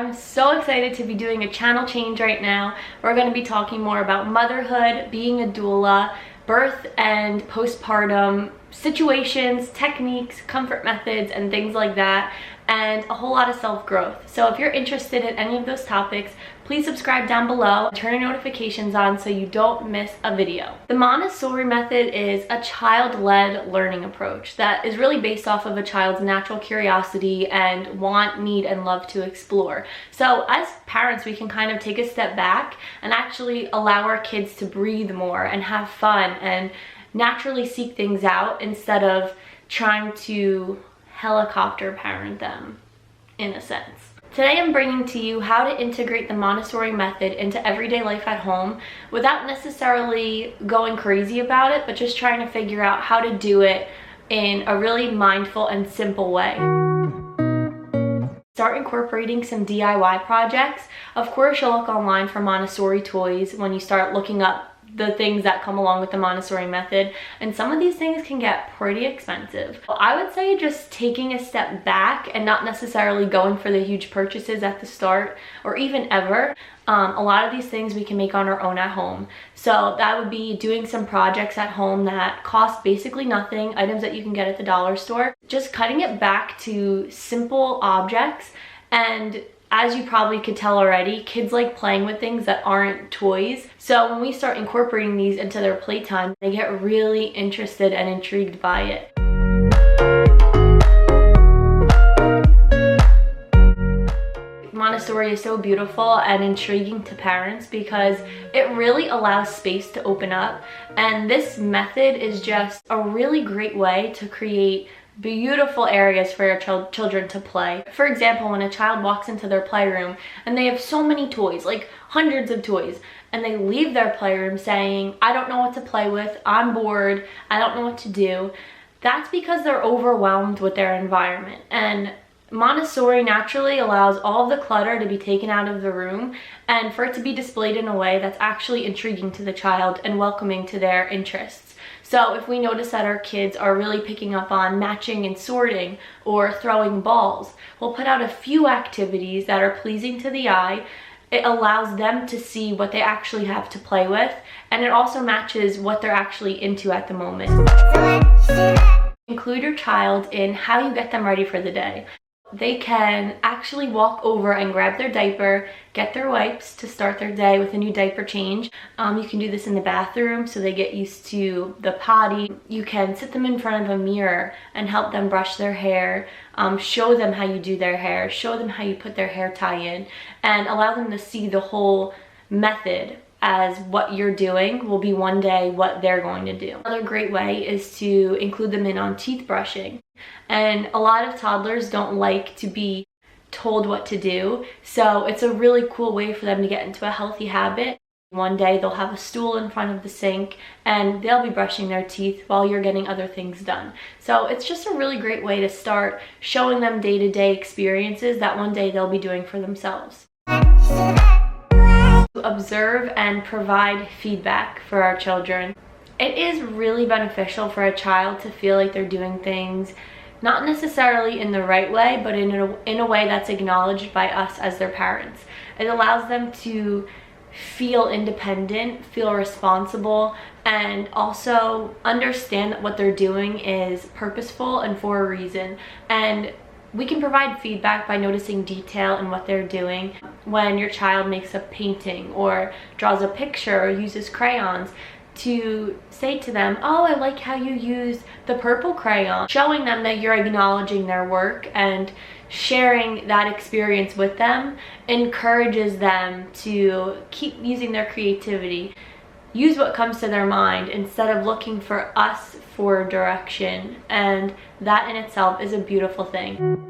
I'm so excited to be doing a channel change right now. We're going to be talking more about motherhood, being a doula, birth and postpartum situations, techniques, comfort methods, and things like that, and a whole lot of self-growth. So if you're interested in any of those topics, please subscribe down below, turn your notifications on so you don't miss a video. The Montessori method is a child-led learning approach that is really based off of a child's natural curiosity and want, need, and love to explore. So as parents, we can kind of take a step back and actually allow our kids to breathe more and have fun and naturally seek things out instead of trying to helicopter parent them, in a sense. Today I'm bringing to you how to integrate the Montessori method into everyday life at home without necessarily going crazy about it, but just trying to figure out how to do it in a really mindful and simple way. Start incorporating some DIY projects. Of course, you'll look online for Montessori toys when you start looking up the things that come along with the Montessori method, and some of these things can get pretty expensive. I would say just taking a step back and not necessarily going for the huge purchases at the start or even ever. A lot of these things we can make on our own at home. So that would be doing some projects at home that cost basically nothing, items that you can get at the dollar store. Just cutting it back to simple objects. And as you probably could tell already, kids like playing with things that aren't toys. So when we start incorporating these into their playtime, they get really interested and intrigued by it. Montessori is so beautiful and intriguing to parents because it really allows space to open up, and this method is just a really great way to create beautiful areas for your children to play. For example, when a child walks into their playroom and they have so many toys, like hundreds of toys, and they leave their playroom saying, "I don't know what to play with, I'm bored, I don't know what to do," that's because they're overwhelmed with their environment. And Montessori naturally allows all of the clutter to be taken out of the room and for it to be displayed in a way that's actually intriguing to the child and welcoming to their interests. So if we notice that our kids are really picking up on matching and sorting or throwing balls, we'll put out a few activities that are pleasing to the eye. It allows them to see what they actually have to play with, and it also matches what they're actually into at the moment. Include your child in how you get them ready for the day. They can actually walk over and grab their diaper, get their wipes to start their day with a new diaper change. You can do this in the bathroom so they get used to the potty. You can sit them in front of a mirror and help them brush their hair, show them how you do their hair, show them how you put their hair tie in, and allow them to see the whole method as what you're doing will be one day what they're going to do. Another great way is to include them in on teeth brushing. And a lot of toddlers don't like to be told what to do, so it's a really cool way for them to get into a healthy habit. One day they'll have a stool in front of the sink and they'll be brushing their teeth while you're getting other things done. So it's just a really great way to start showing them day-to-day experiences that one day they'll be doing for themselves. Observe and provide feedback for our children. It is really beneficial for a child to feel like they're doing things not necessarily in the right way, but in a way that's acknowledged by us as their parents. It allows them to feel independent, feel responsible, and also understand that what they're doing is purposeful and for a reason. And we can provide feedback by noticing detail in what they're doing. When your child makes a painting or draws a picture or uses crayons, to say to them, "Oh, I like how you use the purple crayon." Showing them that you're acknowledging their work and sharing that experience with them encourages them to keep using their creativity, use what comes to their mind instead of looking for us for direction, and that in itself is a beautiful thing.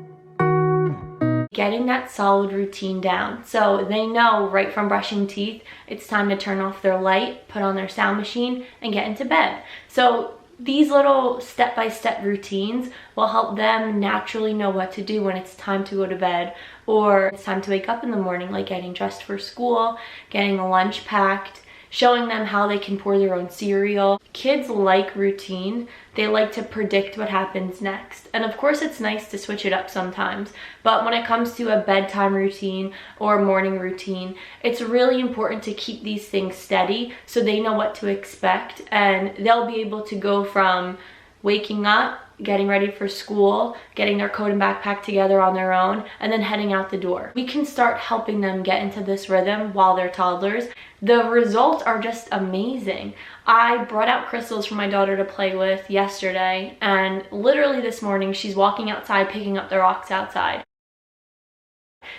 Getting that solid routine down so they know right from brushing teeth it's time to turn off their light, put on their sound machine, and get into bed. So these little step-by-step routines will help them naturally know what to do when it's time to go to bed or it's time to wake up in the morning, like getting dressed for school, getting a lunch packed, showing them how they can pour their own cereal. Kids like routine. They like to predict what happens next. And of course it's nice to switch it up sometimes, but when it comes to a bedtime routine or a morning routine, it's really important to keep these things steady so they know what to expect, and they'll be able to go from waking up, getting ready for school, getting their coat and backpack together on their own, and then heading out the door. We can start helping them get into this rhythm while they're toddlers. The results are just amazing. I brought out crystals for my daughter to play with yesterday, and literally this morning she's walking outside picking up the rocks outside.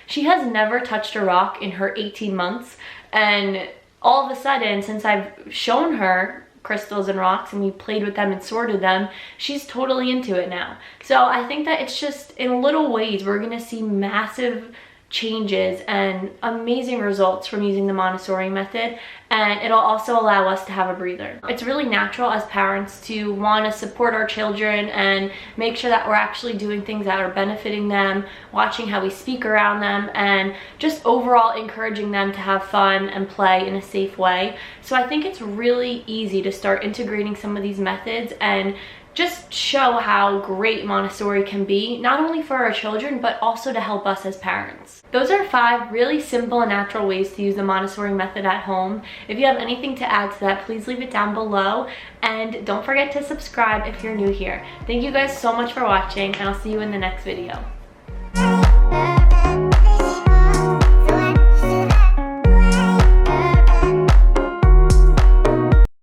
She has never touched a rock in her 18 months, and all of a sudden, since I've shown her crystals and rocks and we played with them and sorted them, she's totally into it now. So I think that it's just in little ways we're gonna see massive changes and amazing results from using the Montessori method, and it'll also allow us to have a breather. It's really natural as parents to want to support our children and make sure that we're actually doing things that are benefiting them, watching how we speak around them, and just overall encouraging them to have fun and play in a safe way. So I think it's really easy to start integrating some of these methods and just show how great Montessori can be, not only for our children, but also to help us as parents. Those are 5 really simple and natural ways to use the Montessori method at home. If you have anything to add to that, please leave it down below. And don't forget to subscribe if you're new here. Thank you guys so much for watching, and I'll see you in the next video.